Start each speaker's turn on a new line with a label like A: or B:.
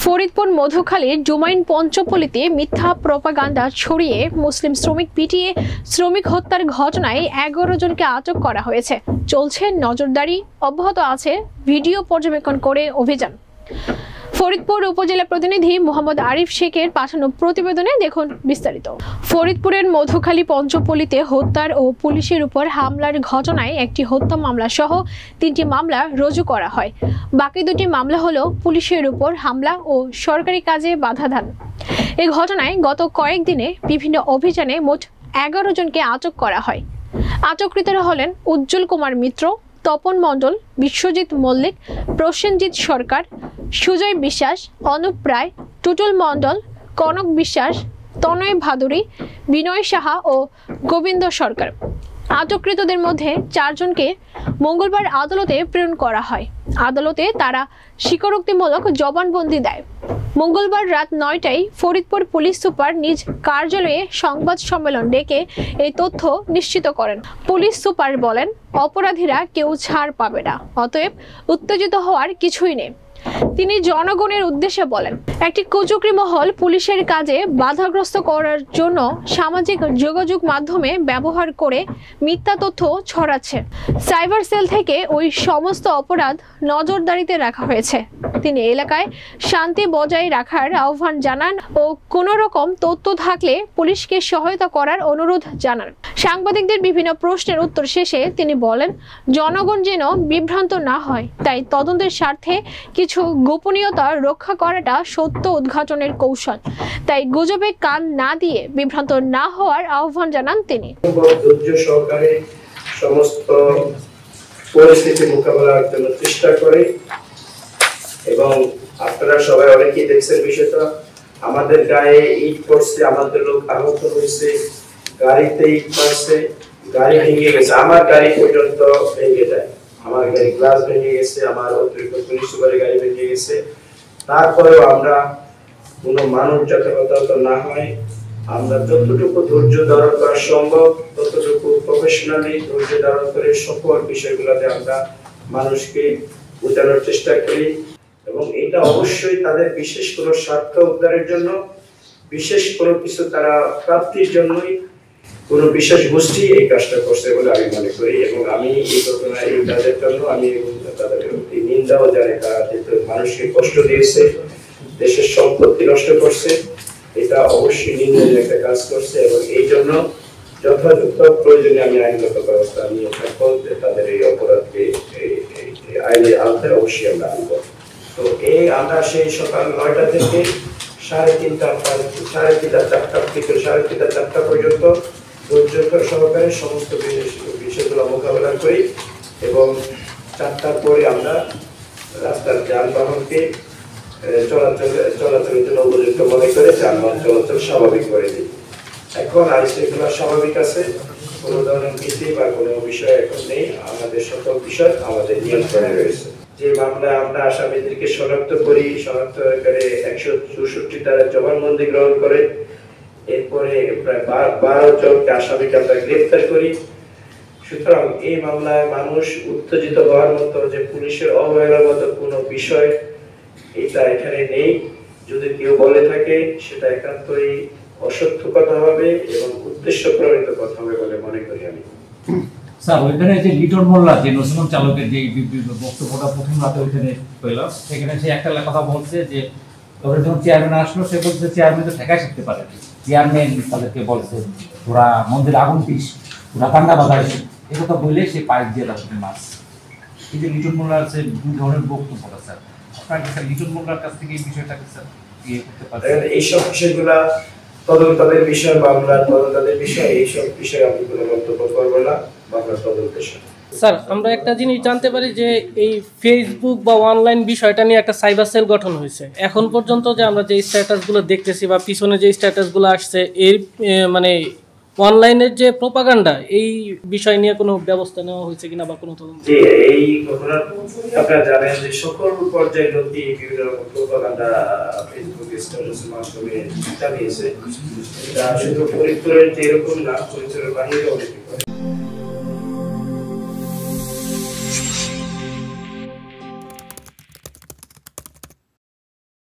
A: ফরিদপুর মধুখালীর জুমাইন পঞ্চপল্লীতে মিথ্যা প্রপাগান্ডা ছড়িয়ে মুসলিম শ্রমিক পিটিয়ে শ্রমিক হত্যার ঘটনায় 11 জনকে আটক করা হয়েছে। চলছে নজরদারি, অব্যাহত আছে ভিডিও পর্যবেক্ষণ করে অভিযান। ফরিদপুর উপজেলা প্রতিনিধি মোহাম্মদ আরিফ শেখের পাঠানো প্রতিবেদনে দেখুন বিস্তারিত। ফরিদপুরের মধুখালী পঞ্চপল্লীতে হত্যার ও পুলিশের উপর হামলার ঘটনায় একটি হত্যা মামলা সহ 3টি মামলা রুজু করা হয়। বাকি 2টি মামলা হলো পুলিশের উপর হামলা ও সরকারি কাজে বাধা দান। এই ঘটনায় গত কয়েকদিনে বিভিন্ন অভিযানে মোট 11 জনকে আটক করা হয়। আটককৃতরা হলেন উজ্জ্বল কুমার মিত্র, তপন মণ্ডল, বিশ্বজিৎ মল্লিক, প্রসেনজিৎ সরকার, সুজয় বিশ্বাস, অনুপ রায়, টুটুল মণ্ডল, কনক বিশ্বাস, তনয় ভাদুরী, বিনয় সাহা ও গোবিন্দ সরকার। আটককৃতদের মধ্যে 4 জনকে মঙ্গলবার আদালতে প্রেরণ করা হয়। আদালতে তারা স্বীকারোক্তিমূলক জবানবন্দি দেয়। মঙ্গলবার রাত 9টায় ফরিদপুর পুলিশ সুপার নিজ কার্যালয়ে সংবাদ সম্মেলন ডেকে এই তথ্য নিশ্চিত করেন। পুলিশ সুপার বলেন, অপরাধীরা কেউ ছাড় পাবে না, অতএব উত্তেজিত হওয়ার কিছুই নেই। তিনি জনগণের উদ্দেশ্যে বলেন, একটি কুচক্রী মহল পুলিশের কাজে বাধাগ্রস্ত করার জন্য সামাজিক যোগাযোগ মাধ্যমে ব্যবহার করে মিথ্যা তথ্য ছড়াচ্ছে। সাইবার সেল থেকে ওই সমস্ত অপরাধ নজরদারিতে রাখা হয়েছে। তিনি এলাকায় শান্তি বজায় রাখার আহ্বান জানান ও কোনো রকম তথ্য থাকলে পুলিশকে সহায়তা করার অনুরোধ জানান। সাংবাদিকদের বিভিন্ন প্রশ্নের উত্তর শেষে তিনি বলেন, জনগণ যেন বিভ্রান্ত না হয়, তাই তদন্তের স্বার্থে কিছু গোপনীয়তা রক্ষা করাটা সত্য উদ্ঘাটনের কৌশল। তাই গুজবে কান না দিয়ে বিভ্রান্ত না হওয়ার আহ্বান জানান তিনি।
B: ধৈর্য সহকারে সমস্ত পরিস্থিতি মোকাবেলার জন্য চেষ্টা করে এবং আপনারা সবাই অনেকেই দেখছেন বিষয়টা। আমাদের গায়ে ইট পড়ছে, আমাদের লোক আহত হয়েছে, গাড়িতে ইট পড়ছে, গাড়ি ভেঙে গেছে, আমার গাড়ি পর্যন্ত ভেঙে যায়, আমার গাড়ি গ্লাস ভেঙে গেছে, আমার অতিরিক্ত পুলিশ সুপারের গাড়ি ভেঙে গেছে। তারপরেও আমরা কোনো মানুষ যাতে হতাহত না হয়, আমরা যতটুকু ধৈর্য ধারণ করা সম্ভব ততটুকু প্রফেশনালি ধৈর্য ধারণ করে সকল বিষয়গুলোতে আমরা মানুষকে বোঝানোর চেষ্টা করি এবং এটা অবশ্যই তাদের বিশেষ কোনো স্বার্থ উদ্ধারের জন্য, বিশেষ কোনো কিছু তারা প্রাপ্তির জন্যই কোনো বিশেষ গোষ্ঠী এই কাজটা করছে বলে আমি মনে করি। এবং আমি এই ঘটনা এই কাজের জন্য আমি তাদের নিন্দাও জানি, তারা যেহেতু মানুষকে কষ্ট দিয়েছে, দেশের সম্পত্তি নষ্ট করছে, এটা অবশ্যই নিন্দনীয় একটা কাজ করছে এবং এই জন্য যথাযথ প্রয়োজনে আমি আইনগত ব্যবস্থা নিয়ে থাকবো যে তাদের এই অপরাধকে আইনের আওতায় অবশ্যই আমরা আনবো। তো এই আমরা সেই সকাল 9টা থেকে 3:30 থেকে 4:30 পর্যন্ত ধৈর্য সহকারে সমস্ত বিষয়গুলো মোকাবেলা করি এবং 4টার পরে আমরা রাস্তার যানবাহনকে চলাচলের জন্য উপযুক্ত মনে করে যানবাহন চলাচল স্বাভাবিক করে দিই। এখন আইন শৃঙ্খলা স্বাভাবিক আছে, কোনো ধরনের ভীতি বা কোনো বিষয় এখন নেই, আমাদের সকল বিষয় আমাদের নিয়ন্ত্রণে রয়েছে। যে মামলায় আমরা আসামিদেরকে শনাক্ত করি, শনাক্ত করে 164 ধারা জবানবন্দি গ্রহণ করে এরপরে প্রায় 12 জনকে আসামিকে আমরা গ্রেফতার করি। সুতরাং এই মামলায় মানুষ উত্তেজিত হওয়ার মতো যে পুলিশের অবহেলার মতো কোনো বিষয় এটা এখানে নেই। যদি কেউ বলে থাকে সেটা একান্তই অসত্য কথা হবে এবং উদ্দেশ্য প্রণীত কথা হবে বলে মনে করি আমি।
C: স্যার, ওইখানে যে লিটন মোল্লা যে নসিমন চালকের যে বক্তব্যটা প্রথম রাতে ওইখানে পেল, সেখানে সে একটা কথা বলছে যে ওরা যখন চেয়ারম্যান আসলো সে বলছে চেয়ারম্যান তো ঠেকাই শিখতে পারে, চেয়ারম্যান তাদেরকে বলছে ওরা মন্দির আগুন পিস, ওরা কান্না বাজাইছে, এ কথা বলে সে পাইপ দিয়ে তাদেরকে মাছ। এই যে লিটন মোল্লার যে 2 ধরনের বক্তব্যটা স্যার, আপনার কাছে লিটন মোল্লার কাছ থেকে এই বিষয়টাকে স্যার ইয়ে করতে পারেন?
B: এইসব বিষয়গুলা তদন্তের বিষয়, মামলার তদন্তের বিষয়, এইসব বিষয়ে আমি কোনো মন্তব্য করবো না। মামলার তদন্তের সময়
D: স্যার, আমরা একটা জিনিস জানতে পারি যে এই ফেসবুক বা অনলাইন বিষয়টা নিয়ে একটা সাইবার সেল গঠন হয়েছে। এখন পর্যন্ত যে আমরা যে স্ট্যাটাসগুলো দেখতেছি বা পিছনে যে স্ট্যাটাসগুলো আসছে, এর মানে অনলাইনের যে প্রপাগান্ডা, এই বিষয় নিয়ে কোনো ব্যবস্থা নেওয়া হয়েছে কিনা বা কোনো তদন্ত?
B: এই ঘটনা আপনারা জানেন যে সকল পর্যায়ে নদী বিভিন্ন প্রপাগান্ডা ফেসবুক স্ট্যাটাসের মাধ্যমে চালিয়েছে। এটা শুধু ফরিদপুরের যে এরকম না, ফরিদপুরের বাইরেও অনেক